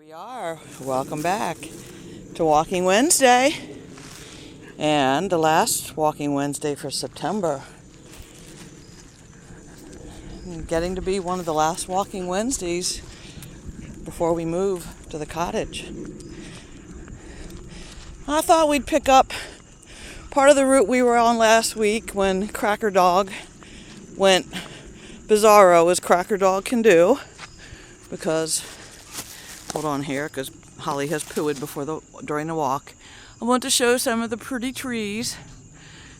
We are. Welcome back to Walking Wednesday, and the last Walking Wednesday for September. Getting to be one of the last Walking Wednesdays before we move to the cottage. I thought we'd pick up part of the route we were on last week when Cracker Dog went bizarro, as Cracker Dog can do, because hold on here, because Holly has pooed during the walk. I want to show some of the pretty trees.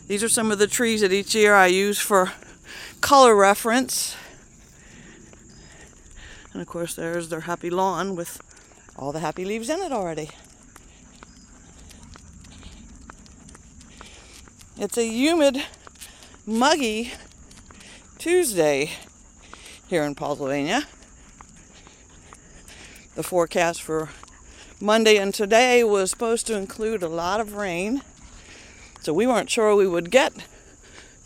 These are some of the trees that each year I use for color reference. And of course there's their happy lawn with all the happy leaves in it already. It's a humid, muggy Tuesday here in Pennsylvania. The forecast for Monday and today was supposed to include a lot of rain. So we weren't sure we would get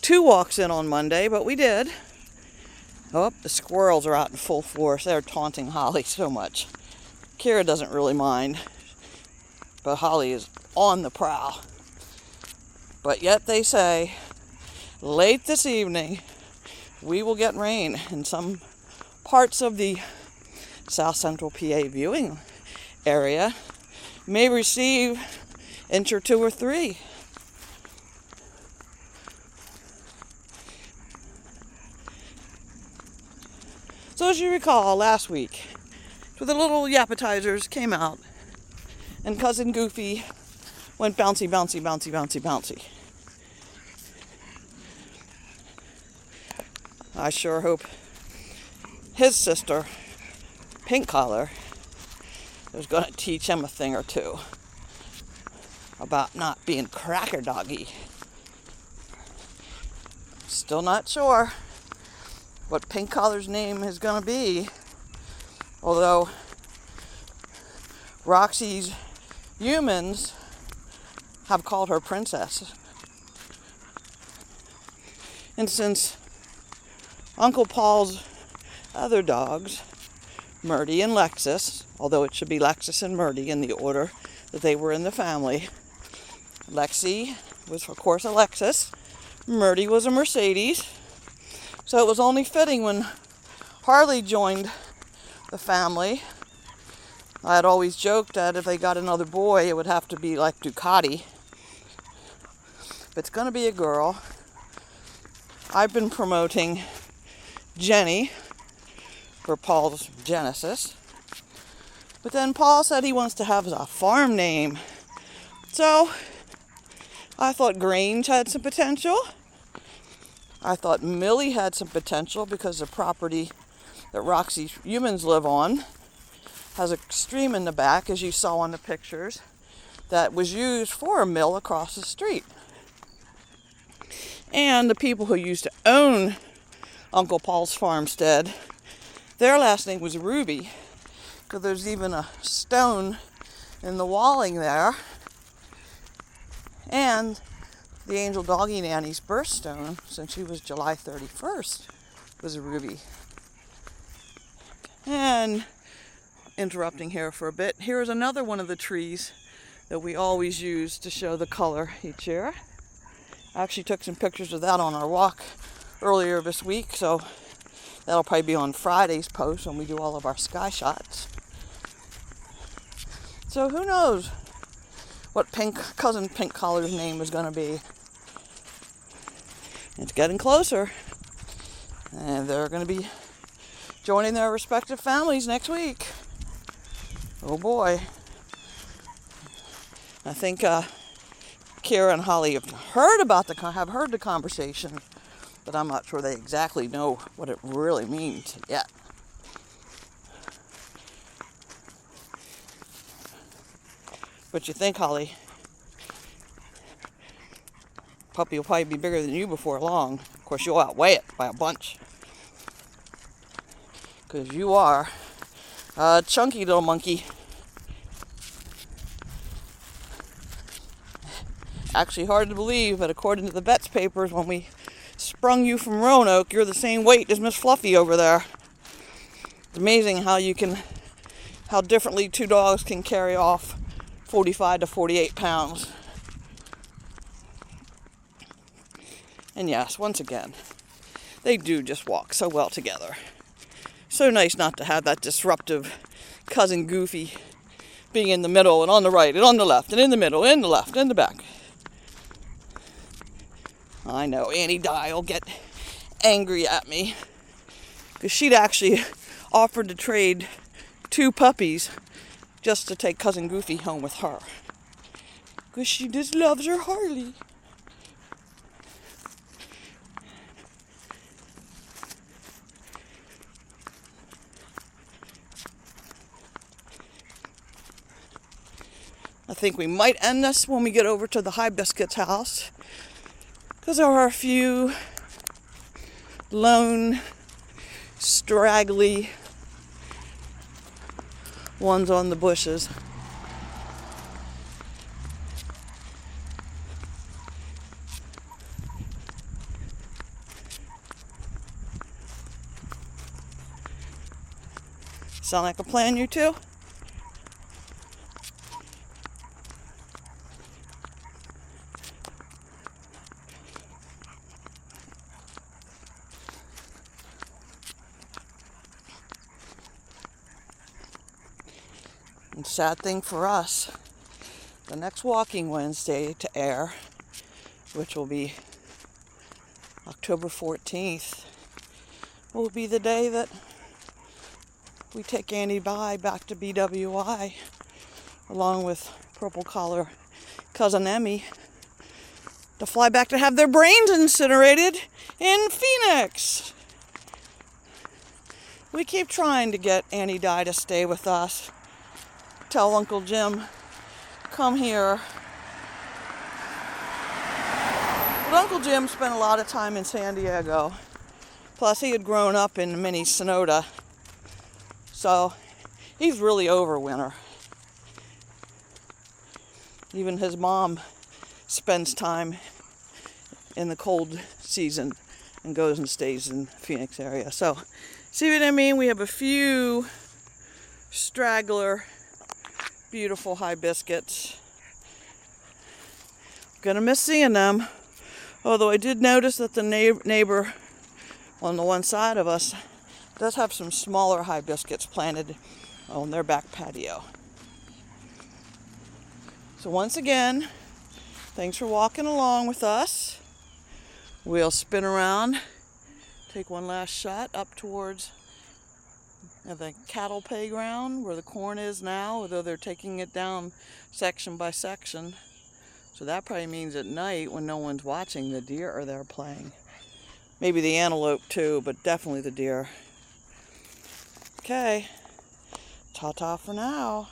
2 walks in on Monday, but we did. Oh, the squirrels are out in full force. They're taunting Holly so much. Khyra doesn't really mind, but Holly is on the prowl. But yet they say, late this evening, we will get rain in some parts of the South Central PA viewing area. May receive inch or 2 or 3. So as you recall, last week, so the little yappetizers came out, and Cousin Goofy went bouncy, bouncy, bouncy, bouncy, bouncy. I sure hope his sister, Pink Collar, is going to teach him a thing or two about not being cracker doggy. Still not sure what Pink Collar's name is going to be, although Roxy's humans have called her Princess. And since Uncle Paul's other dogs, Murdy and Lexus, although it should be Lexus and Murdy in the order that they were in the family. Lexi was, of course, a Lexus. Murdy was a Mercedes. So it was only fitting when Harley joined the family. I had always joked that if they got another boy, it would have to be like Ducati. If it's going to be a girl, I've been promoting Jenny for Paul's Genesis. But then Paul said he wants to have a farm name. So I thought Grange had some potential. I thought Millie had some potential because the property that Roxy's humans live on has a stream in the back, as you saw on the pictures, that was used for a mill across the street. And the people who used to own Uncle Paul's farmstead, their last name was Ruby, because there's even a stone in the walling there. And the Angel Doggy Nanny's birthstone, since she was July 31st, was a ruby. And interrupting here for a bit, here is another one of the trees that we always use to show the color each year. I actually took some pictures of that on our walk earlier this week, so that'll probably be on Friday's post when we do all of our sky shots. So who knows what Cousin Pink Collar's name is going to be. It's getting closer, and they're going to be joining their respective families next week. Oh boy. I think Khyra and Holly have heard the conversation, but I'm not sure they exactly know what it really means yet. But you think, Holly, puppy will probably be bigger than you before long. Of course, you'll outweigh it by a bunch, because you are a chunky little monkey. Actually hard to believe, but according to the vet's papers, when we sprung you from Roanoke, you're the same weight as Miss Fluffy over there. It's amazing how you can how differently two dogs can carry off 45 to 48 pounds. And yes, once again, they do just walk so well together. So nice not to have that disruptive cousin Goofy being in the middle and on the right and on the left and in the middle and the left and the back. I know Annie Di will get angry at me because she'd actually offered to trade 2 puppies just to take cousin Goofy home with her because she just loves her Harley. I think we might end this when we get over to the Hibiscus house because there are a few lone, straggly ones on the bushes. Sound like a plan, you two? And sad thing for us, the next Walking Wednesday to air, which will be October 14th, will be the day that we take Annie back to BWI, along with Purple Collar cousin Emmy, to fly back to have their brains incinerated in Phoenix. We keep trying to get Annie Di to stay with us. Tell Uncle Jim, come here. But Uncle Jim spent a lot of time in San Diego. Plus, he had grown up in mini Sonota. So, he's really over winter. Even his mom spends time in the cold season and goes and stays in the Phoenix area. So, see what I mean? We have a few straggler beautiful hibiscus. Gonna miss seeing them. Although I did notice that the neighbor on the one side of us does have some smaller hibiscus planted on their back patio. So once again, thanks for walking along with us. We'll spin around, take one last shot up towards the cattle playground where the corn is now, although they're taking it down section by section. So that probably means at night when no one's watching, the deer are there playing. Maybe the antelope too, but definitely the deer. Okay, ta-ta for now.